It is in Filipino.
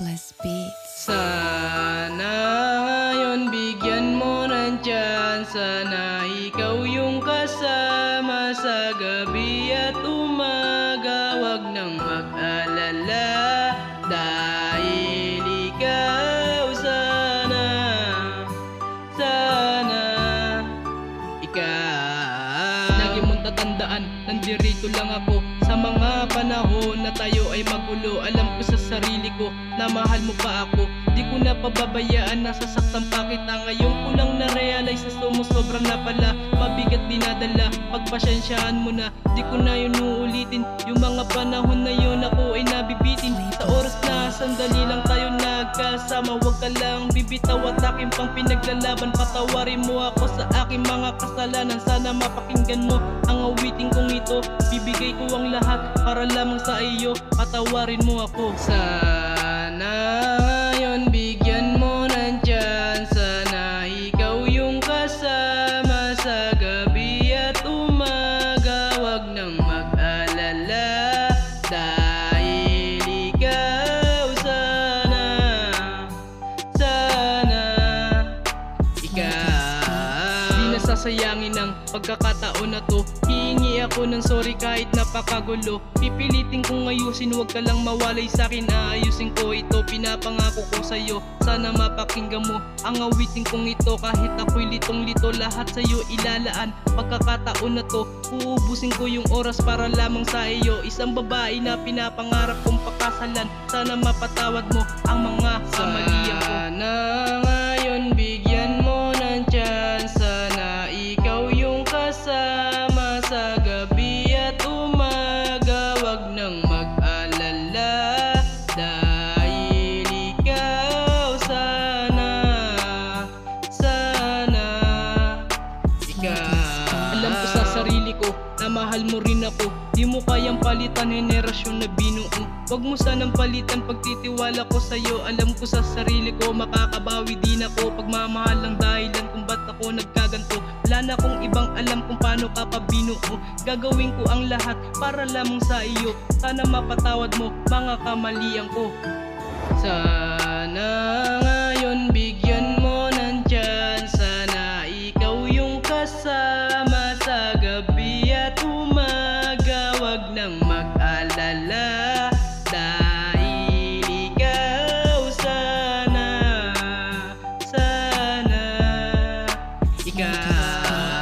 Ruthless Beats. Sana ngayon bigyan mo ng tsansa na ikaw yung kasama sa gabi at umaga. Wag nang mag-alala dahil ikaw sana ikaw. Lagi mong tatandaan, nandirito lang ako sa mga panahon na tayo ay magulo. Alam ko sa sarili ko na mahal mo pa ako. Di ko na pababayaan, nasasaktan pa kita. Ngayon ko lang na-realize na sumusobra na pala. Mabigat dinadala, pagpasyensyahan mo na. Di ko na yun uulitin. Yung mga panahon na yun ako ay nabibitin. Sa oras na sandali lang tayo nagkasama. Huwag ka lang bibitaw at aking pang pinaglalaban. Patawarin mo ako sa aking mga kasalanan. Sana mapakinggan mo ang awiting kong ito. Bibigay ko ang lahat para lamang sa iyo. Patawarin mo ako. Sana ngayon bigyan mo ng tsansa na ikaw yung kasama sa gabi at umaga. Wag nang mag-alala dahil ikaw sana ikaw. Di nasasayangin ang pagkakataon na to. Hihingi ako ng sorry kahit napakagulo. Pipilitin kong ayusin, huwag ka lang mawalay sa'kin. Aayusin ko ito, pinapangako ko sa'yo. Sana mapakinggan mo ang awitin kong ito. Kahit ako'y litong-lito, lahat sa'yo ilalaan. Pagkakataon na to, uubusin ko yung oras para lamang sa iyo. Isang babae na pinapangarap kong pakasalan. Sana mapatawad mo ang mga kamalian ko. Sana ngayon bigyan mo ng tsansa na ikaw yung kasama sa gabi at umaga. Wag nang mag-alala dahil ikaw sana ikaw. Alam ko sa sarili ko na mahal mo rin ako. Di mo kayang palitan henerasyon na binuo. Wag mo sanang palitan pagtitiwala ko sa'yo. Alam ko sa sarili ko makakabawi din ako. Pagmamahal lang dahilan kung ba't ako nagkaganto. Wala na akong ibang alam kung paano ka pa binuo. Gagawin ko ang lahat para lamang sa iyo. Sana mapatawad mo mga kamalian ko. Sana ngayon bigyan mo ng tsansa na ikaw yung kasama sa gabi at umaga. Wag nang mag-alala dahil ikaw sana ikaw.